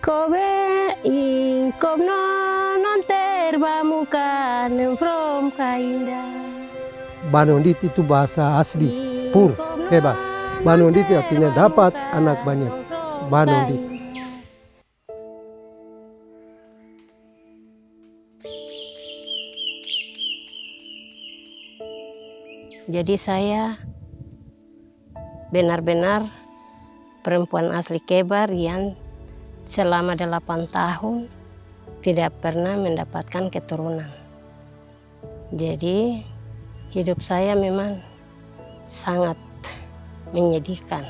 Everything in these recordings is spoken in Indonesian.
Kobe ikomno non terbamukan from kainda. Banondit itu bahasa asli, pur, kebar. Banondit artinya dapat anak banyak. Banondit. Jadi saya benar-benar perempuan asli Kebar yang selama 8 tahun tidak pernah mendapatkan keturunan. Jadi hidup saya memang sangat menyedihkan.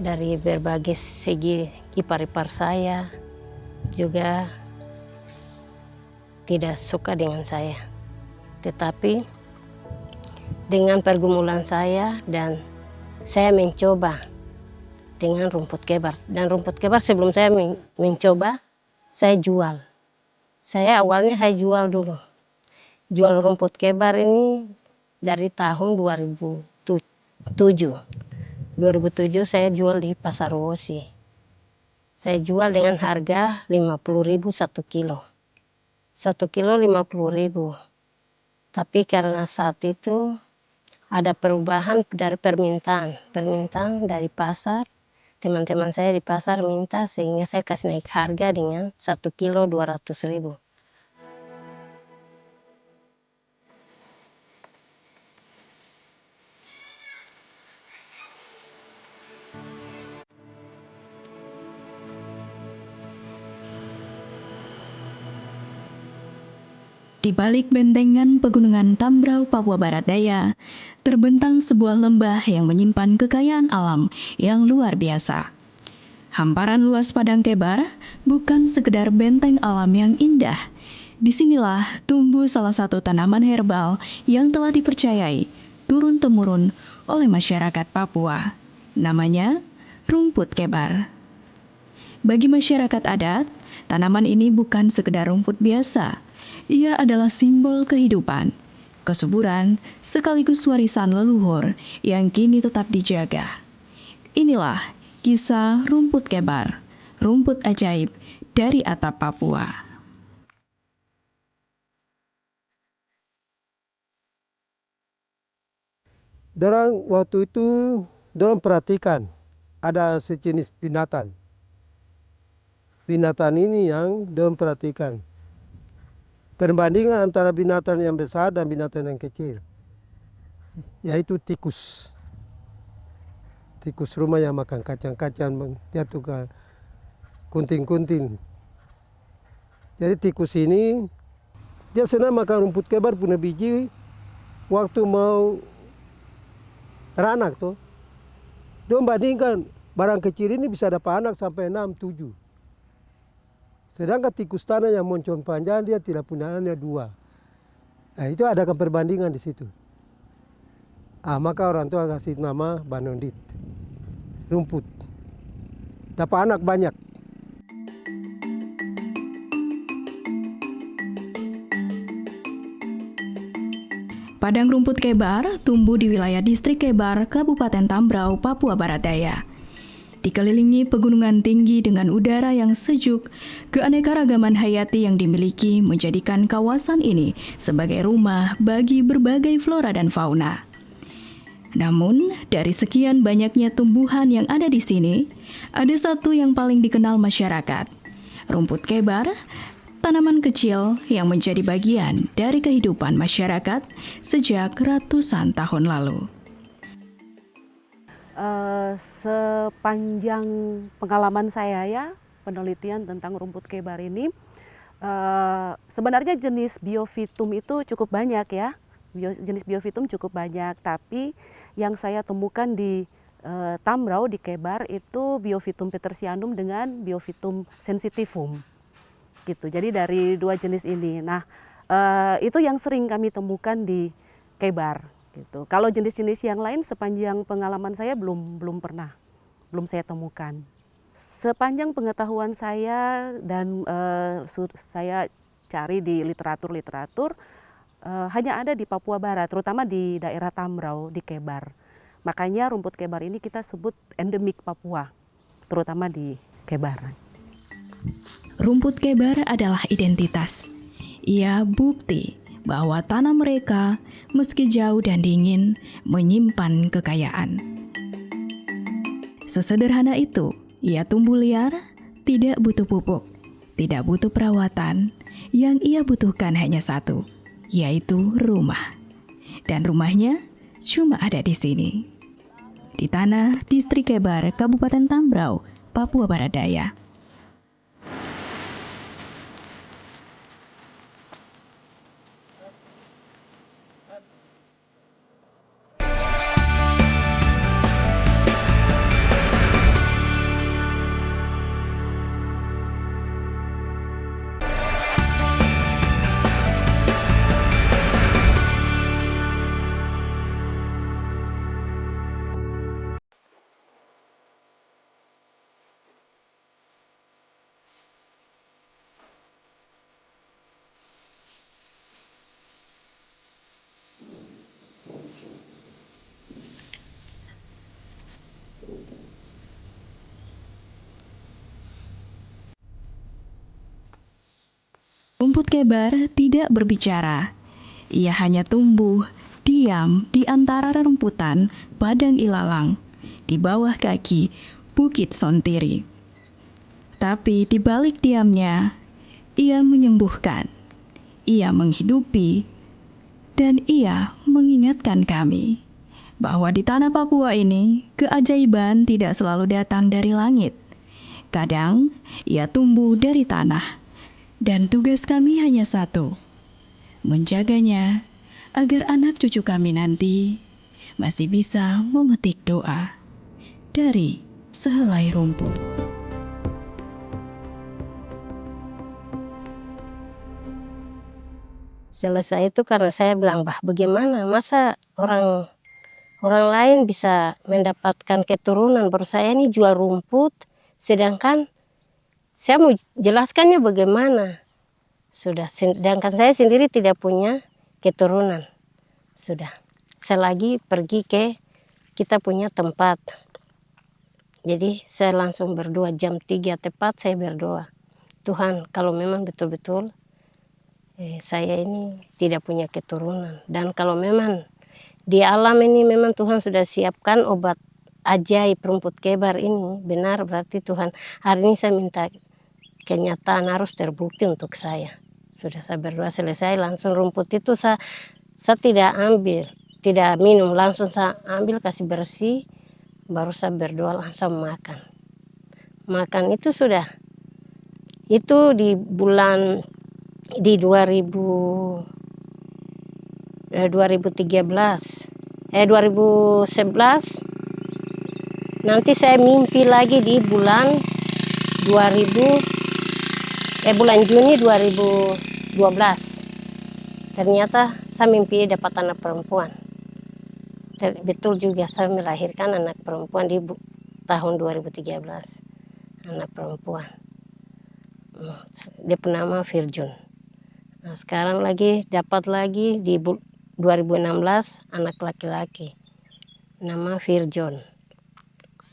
Dari berbagai segi ipar-ipar saya juga tidak suka dengan saya. Tetapi dengan pergumulan saya dan saya mencoba dengan rumput kebar. Dan rumput kebar sebelum saya mencoba, saya jual. Saya awalnya jual dulu. Jual rumput kebar ini dari tahun 2007. 2007 saya jual di Pasar Wosi. Saya jual dengan harga 50.000 1 kilo. 1 kilo 50.000. Tapi karena saat itu ada perubahan dari permintaan dari pasar. Teman-teman saya di pasar minta sehingga saya kasih naik harga dengan 1 kilo 200.000. Di balik bentengan pegunungan Tambrau, Papua Barat Daya, terbentang sebuah lembah yang menyimpan kekayaan alam yang luar biasa. Hamparan luas padang kebar bukan sekedar benteng alam yang indah. Disinilah tumbuh salah satu tanaman herbal yang telah dipercayai turun-temurun oleh masyarakat Papua. Namanya rumput kebar. Bagi masyarakat adat, tanaman ini bukan sekedar rumput biasa. Ia adalah simbol kehidupan, kesuburan, sekaligus warisan leluhur yang kini tetap dijaga. Inilah kisah rumput kebar, rumput ajaib dari atap Papua. Dorang waktu itu dorang perhatikan ada sejenis binatang. Binatang ini yang dorang perhatikan. Perbandingan antara binatang yang besar dan binatang yang kecil, yaitu tikus. Tikus rumah yang makan kacang-kacang jatuh ke kunting-kunting. Jadi tikus ini dia senang makan rumput kebar punya biji waktu mau beranak tuh. Dia membandingkan barang kecil ini bisa dapat anak sampai 6, 7. Sedangkan tikus tanah yang moncong panjang dia tidak punya anaknya 2. Nah, itu ada perbandingan di situ. Maka orang tua kasih nama Banondit. Rumput. Dapat anak banyak. Padang rumput kebar tumbuh di wilayah distrik Kebar, Kabupaten Tambrau, Papua Barat Daya. Dikelilingi pegunungan tinggi dengan udara yang sejuk, keanekaragaman hayati yang dimiliki menjadikan kawasan ini sebagai rumah bagi berbagai flora dan fauna. Namun, dari sekian banyaknya tumbuhan yang ada di sini, ada satu yang paling dikenal masyarakat. Rumput kebar, tanaman kecil yang menjadi bagian dari kehidupan masyarakat sejak ratusan tahun lalu. Sepanjang pengalaman saya ya, penelitian tentang rumput kebar ini, sebenarnya jenis biofitum itu cukup banyak ya. Jenis biofitum cukup banyak, tapi yang saya temukan di Tambrau, di Kebar itu biofitum petersianum dengan biofitum sensitivum. Gitu. Jadi dari 2 jenis ini. Nah, itu yang sering kami temukan di Kebar. Gitu. Kalau jenis-jenis yang lain sepanjang pengalaman saya belum saya temukan. Sepanjang pengetahuan saya dan saya cari di literatur hanya ada di Papua Barat, terutama di daerah Tambrau, di Kebar. Makanya rumput kebar ini kita sebut endemik Papua, terutama di Kebar. Rumput kebar adalah identitas. Ia bukti bahwa tanah mereka, meski jauh dan dingin, menyimpan kekayaan. Sesederhana itu, ia tumbuh liar, tidak butuh pupuk, tidak butuh perawatan. Yang ia butuhkan hanya satu, yaitu rumah. Dan rumahnya cuma ada di sini, di tanah Distrik Kebar, Kabupaten Tambrau, Papua Barat Daya. Rumput kebar tidak berbicara. Ia hanya tumbuh diam di antara rerumputan padang ilalang di bawah kaki Bukit Sontiri. Tapi di balik diamnya, ia menyembuhkan, ia menghidupi, dan ia mengingatkan kami bahwa di tanah Papua ini keajaiban tidak selalu datang dari langit. Kadang ia tumbuh dari tanah. Dan tugas kami hanya satu, menjaganya agar anak cucu kami nanti masih bisa memetik doa dari sehelai rumput. Selesai itu karena saya bilang, bah bagaimana masa orang lain bisa mendapatkan keturunan, baru saya ini jual rumput, sedangkan saya mau jelaskannya bagaimana. Sudah, sedangkan saya sendiri tidak punya keturunan. Sudah, selagi pergi ke kita punya tempat. Jadi saya langsung berdoa, jam 3 tepat saya berdoa. Tuhan, kalau memang betul-betul saya ini tidak punya keturunan. Dan kalau memang di alam ini memang Tuhan sudah siapkan obat ajaib rumput kebar ini, benar berarti Tuhan hari ini saya minta kenyataan harus terbukti untuk saya. Sudah saya berdoa selesai, langsung rumput itu saya tidak ambil, tidak minum, langsung saya ambil kasih bersih, baru saya berdoa langsung makan. Makan itu sudah, itu di bulan, di 2011, nanti saya mimpi lagi di bulan bulan Juni 2012. Ternyata saya mimpi dapat anak perempuan. Betul juga saya melahirkan anak perempuan di tahun 2013. Anak perempuan. Dia bernama Virjun. Nah, sekarang lagi dapat lagi di 2016 anak laki-laki. Nama Virjon.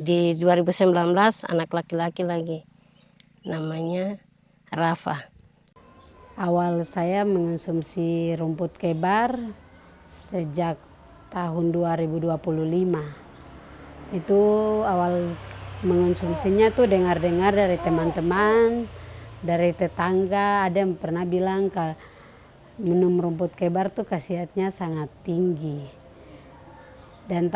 Di 2019 anak laki-laki lagi. Namanya Rafa. Awal saya mengonsumsi rumput kebar sejak tahun 2025. Itu awal mengonsumsinya tuh dengar-dengar dari teman-teman, dari tetangga, ada yang pernah bilang kalau minum rumput kebar tuh khasiatnya sangat tinggi. Dan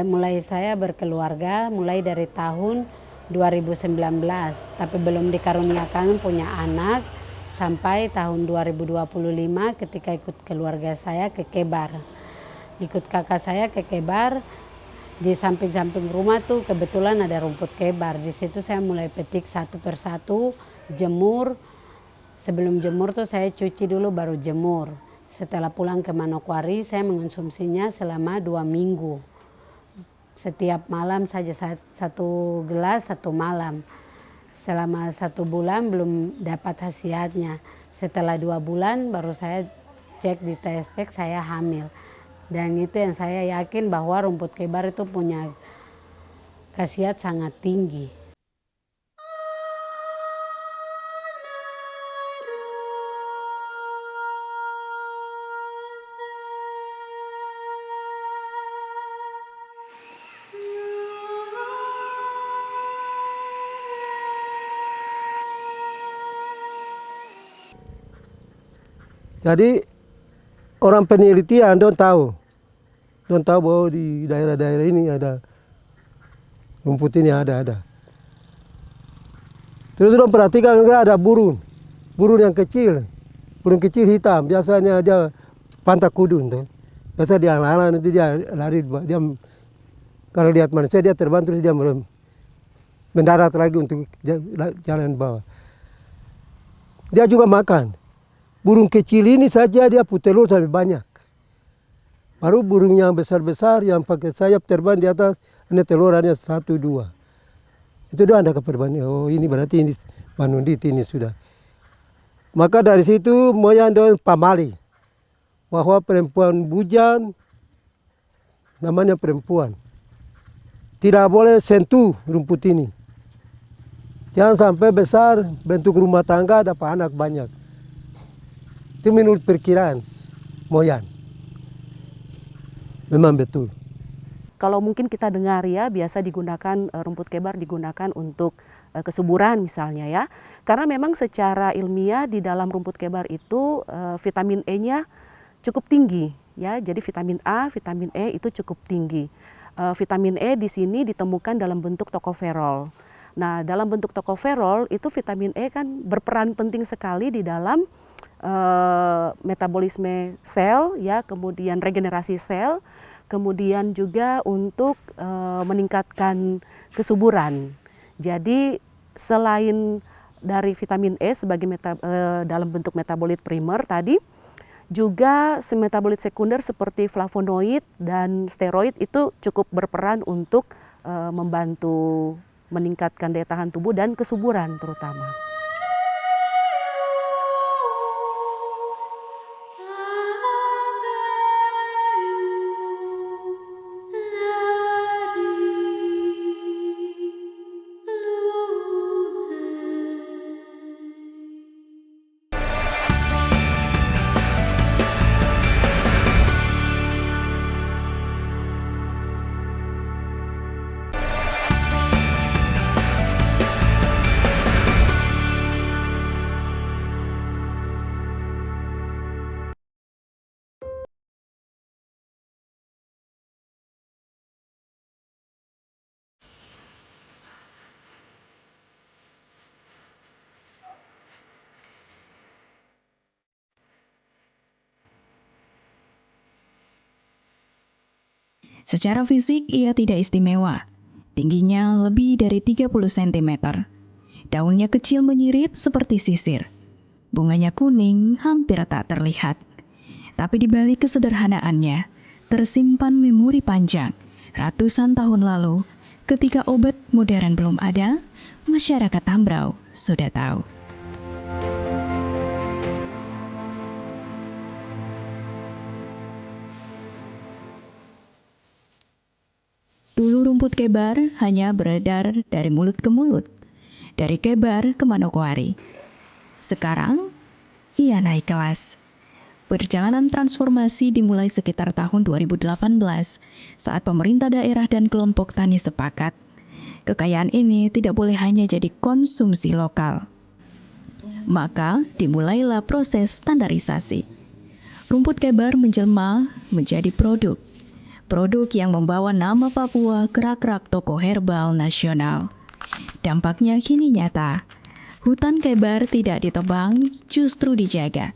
mulai saya berkeluarga mulai dari tahun 2019, tapi belum dikaruniakan punya anak sampai tahun 2025 ketika ikut keluarga saya ke Kebar. Ikut kakak saya ke Kebar, di samping-samping rumah tuh kebetulan ada rumput kebar. Di situ saya mulai petik satu persatu, jemur. Sebelum jemur tuh saya cuci dulu baru jemur. Setelah pulang ke Manokwari saya mengonsumsinya selama 2 minggu. Setiap malam saja satu gelas 1 malam. Selama 1 bulan belum dapat khasiatnya. Setelah 2 bulan baru saya cek di TSP saya hamil. Dan itu yang saya yakin bahwa rumput kebar itu punya khasiat sangat tinggi. Jadi orang penelitian don tahu bahwa di daerah-daerah ini ada rumput ini ada. Terus don perhatikan ada burung yang kecil, burung kecil hitam, biasanya dia pantak kudun tuh. Biasa dia lala nanti dia lari, dia kalau lihat manusia dia terbang terus dia mendarat lagi untuk jalan bawah. Dia juga makan. Burung kecil ini saja dia telur sampai banyak. Baru burung yang besar-besar yang pakai sayap terbang di atas, ini telur hanya 1, 2. Itu dia ada keperbandingan. Oh ini berarti ini Manundit ini sudah. Maka dari situ moyang don pamali. Bahwa perempuan bujang, namanya perempuan, tidak boleh sentuh rumput ini. Jangan sampai besar, bentuk rumah tangga dapat anak banyak. Itu menurut perkiraan moyang. Memang betul. Kalau mungkin kita dengar ya, biasa digunakan rumput kebar digunakan untuk kesuburan misalnya ya. Karena memang secara ilmiah di dalam rumput kebar itu vitamin E-nya cukup tinggi ya. Jadi vitamin A, vitamin E itu cukup tinggi. Vitamin E di sini ditemukan dalam bentuk tokoferol. Nah, dalam bentuk tokoferol itu vitamin E kan berperan penting sekali di dalam metabolisme sel ya, kemudian regenerasi sel, kemudian juga untuk meningkatkan kesuburan. Jadi selain dari vitamin E sebagai dalam bentuk metabolit primer tadi, juga metabolit sekunder seperti flavonoid dan steroid itu cukup berperan untuk membantu meningkatkan daya tahan tubuh dan kesuburan terutama. Secara fisik ia tidak istimewa. Tingginya lebih dari 30 cm. Daunnya kecil menyirip seperti sisir. Bunganya kuning, hampir tak terlihat. Tapi di balik kesederhanaannya, tersimpan memori panjang. Ratusan tahun lalu, ketika obat modern belum ada, masyarakat Tambrau sudah tahu. Dulu rumput kebar hanya beredar dari mulut ke mulut, dari Kebar ke Manokwari. Sekarang, ia naik kelas. Perjalanan transformasi dimulai sekitar tahun 2018 saat pemerintah daerah dan kelompok tani sepakat. Kekayaan ini tidak boleh hanya jadi konsumsi lokal. Maka dimulailah proses standarisasi. Rumput kebar menjelma menjadi produk yang membawa nama Papua ke rak-rak toko herbal nasional. Dampaknya kini nyata. Hutan kebar tidak ditebang, justru dijaga.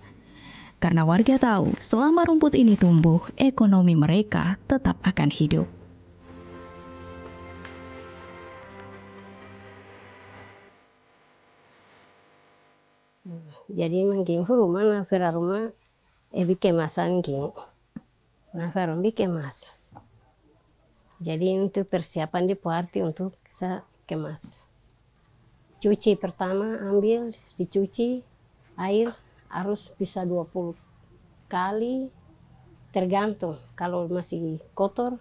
Karena warga tahu, selama rumput ini tumbuh, ekonomi mereka tetap akan hidup. Jadi mungkin rumah na fera rumah kemasan ki na fera kemas. Jadi itu persiapan di arti untuk saya kemas. Cuci pertama, ambil, dicuci, air harus bisa 20 kali, tergantung. Kalau masih kotor,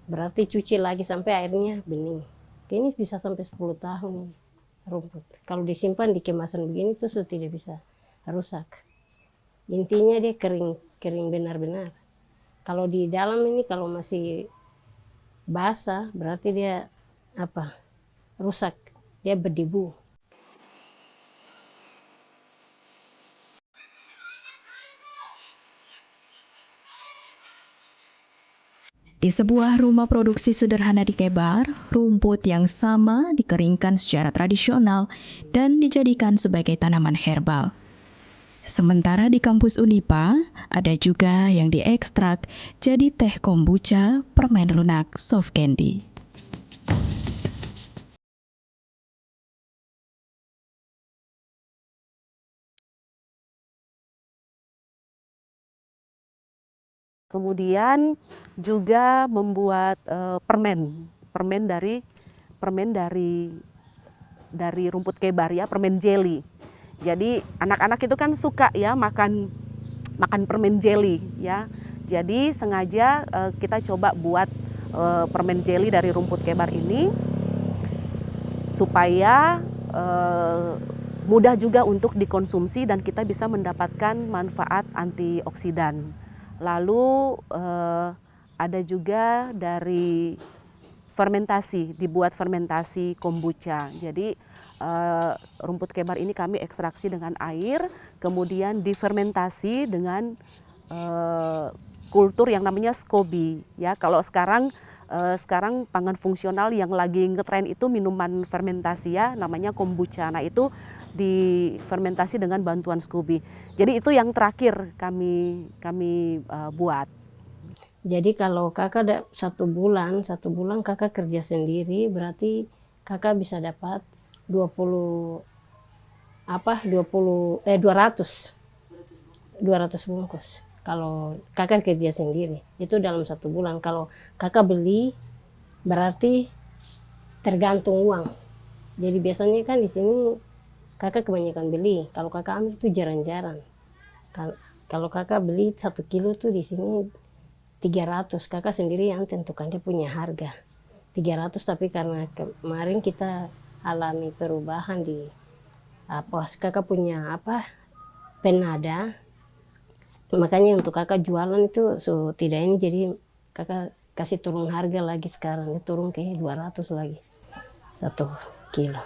berarti cuci lagi sampai airnya bening. Ini bisa sampai 10 tahun rumput. Kalau disimpan di kemasan begini itu sudah tidak bisa rusak. Intinya dia kering benar-benar. Kalau di dalam ini kalau masih basah berarti dia rusak, dia berdebu. Di sebuah rumah produksi sederhana di Kebar, rumput yang sama dikeringkan secara tradisional dan dijadikan sebagai tanaman herbal. Sementara di kampus Unipa, ada juga yang diekstrak jadi teh kombucha, permen lunak, soft candy. Kemudian juga membuat permen dari rumput kebar ya, permen jelly. Jadi anak-anak itu kan suka ya makan permen jelly ya. Jadi sengaja kita coba buat permen jelly dari rumput kebar ini supaya mudah juga untuk dikonsumsi dan kita bisa mendapatkan manfaat antioksidan. Lalu ada juga dari fermentasi, dibuat fermentasi kombucha. Jadi rumput kebar ini kami ekstraksi dengan air, kemudian difermentasi dengan kultur yang namanya SCOBY. Ya, kalau sekarang pangan fungsional yang lagi ngetren itu minuman fermentasi ya, namanya kombucha. Nah itu difermentasi dengan bantuan SCOBY. Jadi itu yang terakhir kami buat. Jadi kalau kakak ada 1 bulan kakak kerja sendiri, berarti kakak bisa dapat 200 bungkus. Kalau kakak kerja sendiri, itu dalam 1 bulan. Kalau kakak beli, berarti tergantung uang. Jadi biasanya kan di sini kakak kebanyakan beli. Kalau kakak ambil itu jarang-jarang. Kalau kakak beli 1 kilo tuh di sini 300. Kakak sendiri yang tentukan dia punya harga 300. Tapi karena kemarin kita alami perubahan di kakak punya penada, makanya untuk kakak jualan itu tidak ini, jadi kakak kasih turun harga lagi, sekarang turun ke 200 lagi 1 kilo.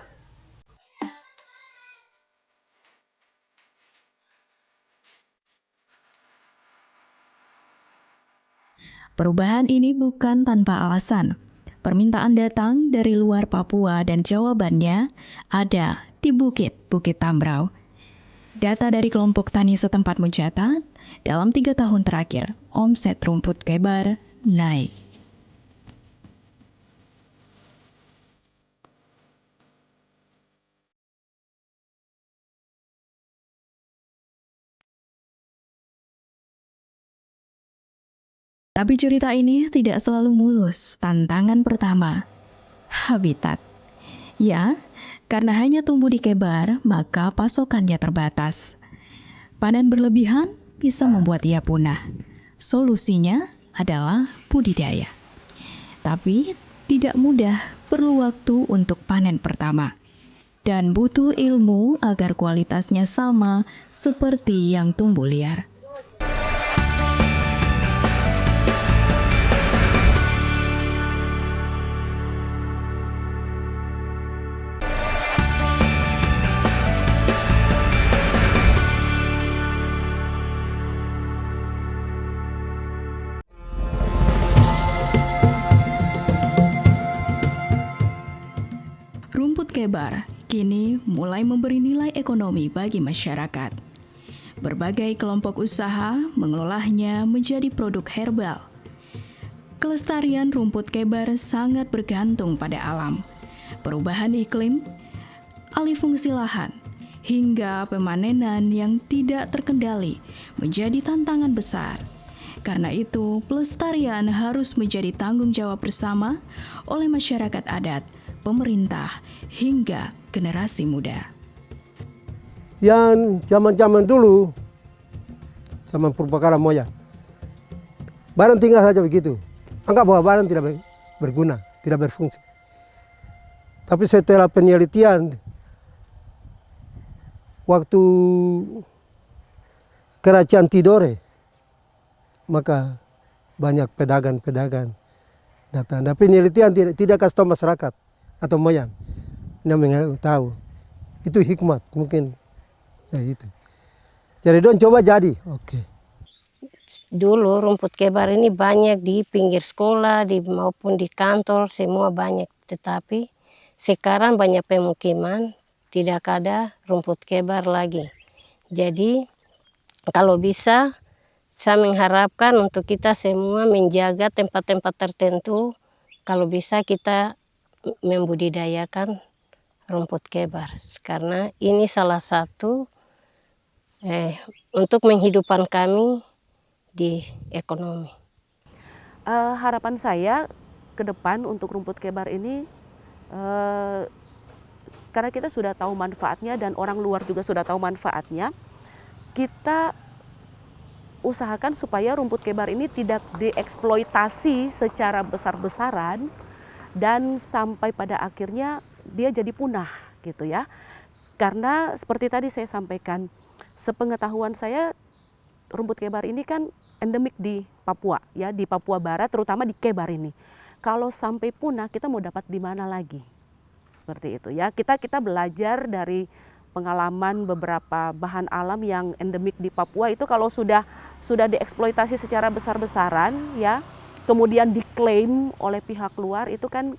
Perubahan ini bukan tanpa alasan. Permintaan datang dari luar Papua dan jawabannya ada di Bukit Tambrau. Data dari kelompok tani setempat mencatat, dalam 3 tahun terakhir, omset rumput kebar naik. Tapi cerita ini tidak selalu mulus. Tantangan pertama, habitat. Ya, karena hanya tumbuh di Kebar, maka pasokannya terbatas. Panen berlebihan bisa membuat ia punah. Solusinya adalah budidaya. Tapi tidak mudah, perlu waktu untuk panen pertama. Dan butuh ilmu agar kualitasnya sama seperti yang tumbuh liar. Rumput kebar kini mulai memberi nilai ekonomi bagi masyarakat. Berbagai kelompok usaha mengelolanya menjadi produk herbal. Kelestarian rumput kebar sangat bergantung pada alam. Perubahan iklim, alih fungsi lahan, hingga pemanenan yang tidak terkendali menjadi tantangan besar. Karena itu, pelestarian harus menjadi tanggung jawab bersama oleh masyarakat adat, pemerintah, hingga generasi muda. Yang zaman-zaman dulu, zaman purbakala moyang, barang tinggal saja begitu. Anggap bahwa barang tidak berguna, tidak berfungsi. Tapi setelah penelitian, waktu kerajaan Tidore, maka banyak pedagang-pedagang datang. Tapi penelitian tidak kasih tahu masyarakat atau moyang. Namanya tahu. Itu hikmat mungkin. Nah, gitu. Jadi don coba jadi. Oke. Dulu rumput kebar ini banyak di pinggir sekolah maupun di kantor, semua banyak. Tetapi sekarang banyak pemukiman, tidak ada rumput kebar lagi. Jadi kalau bisa saya mengharapkan untuk kita semua menjaga tempat-tempat tertentu, kalau bisa kita membudidayakan rumput kebar. Karena ini salah satu untuk menghidupkan kami di ekonomi. Harapan saya ke depan untuk rumput kebar ini, karena kita sudah tahu manfaatnya dan orang luar juga sudah tahu manfaatnya, kita usahakan supaya rumput kebar ini tidak dieksploitasi secara besar-besaran dan sampai pada akhirnya dia jadi punah gitu ya. Karena seperti tadi saya sampaikan, sepengetahuan saya rumput kebar ini kan endemik di Papua ya, di Papua Barat terutama di Kebar ini. Kalau sampai punah kita mau dapat di mana lagi? Seperti itu ya. Kita belajar dari pengalaman beberapa bahan alam yang endemik di Papua itu kalau sudah dieksploitasi secara besar-besaran ya, kemudian diklaim oleh pihak luar itu kan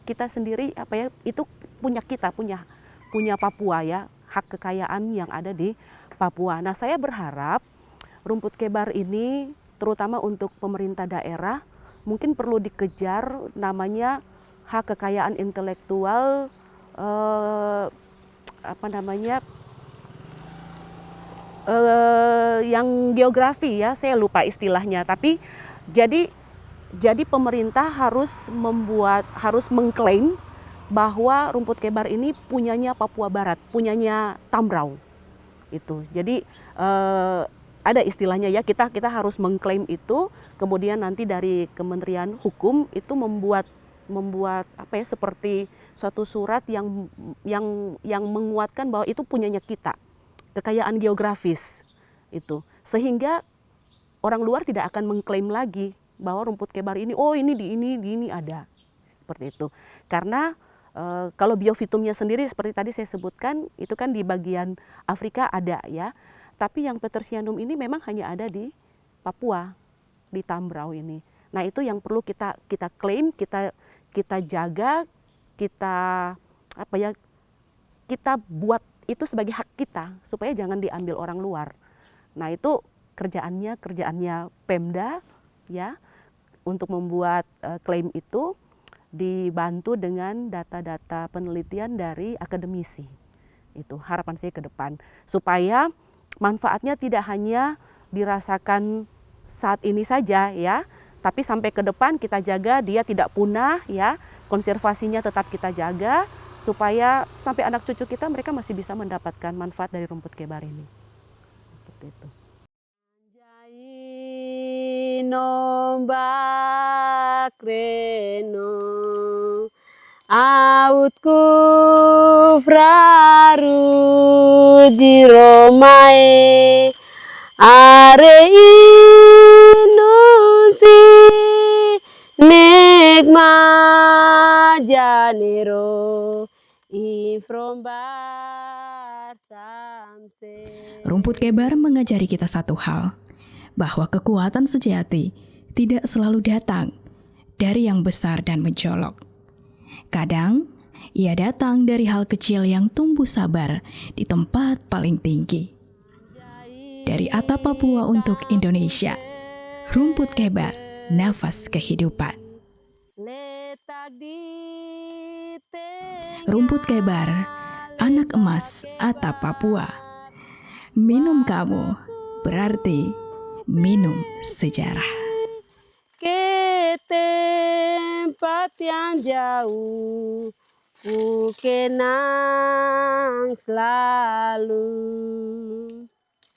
kita sendiri itu punya kita, punya Papua ya, hak kekayaan yang ada di Papua. Nah, saya berharap rumput kebar ini terutama untuk pemerintah daerah mungkin perlu dikejar namanya hak kekayaan intelektual yang geografi ya, saya lupa istilahnya, tapi jadi pemerintah harus mengklaim bahwa rumput kebar ini punyanya Papua Barat, punyanya Tambrau. Itu. Jadi ada istilahnya ya, kita harus mengklaim itu, kemudian nanti dari Kementerian Hukum itu membuat seperti suatu surat yang menguatkan bahwa itu punyanya kita, kekayaan geografis itu. Sehingga orang luar tidak akan mengklaim lagi bahwa rumput kebar ini di ini ada. Seperti itu. Karena kalau biofitumnya sendiri seperti tadi saya sebutkan itu kan di bagian Afrika ada ya, tapi yang Petersianum ini memang hanya ada di Papua, di Tambrau ini. Nah, itu yang perlu kita klaim, kita jaga, kita buat itu sebagai hak kita supaya jangan diambil orang luar. Nah, itu kerjaannya Pemda ya untuk membuat klaim itu, dibantu dengan data-data penelitian dari akademisi. Itu harapan saya ke depan supaya manfaatnya tidak hanya dirasakan saat ini saja ya, tapi sampai ke depan kita jaga dia tidak punah ya, konservasinya tetap kita jaga supaya sampai anak cucu kita mereka masih bisa mendapatkan manfaat dari rumput kebar ini. Seperti itu. Nombak reno autku fraru jiromae are inunsi negma janero ifrombar samse. Rumput kebar mengajari kita satu hal, bahwa kekuatan sejati tidak selalu datang dari yang besar dan mencolok. Kadang, ia datang dari hal kecil yang tumbuh sabar di tempat paling tinggi. Dari atap Papua untuk Indonesia, rumput kebar, nafas kehidupan. Rumput kebar, anak emas atap Papua. Minum kamu berarti minum sejarah. Ke tempat yang jauh ku kenang selalu.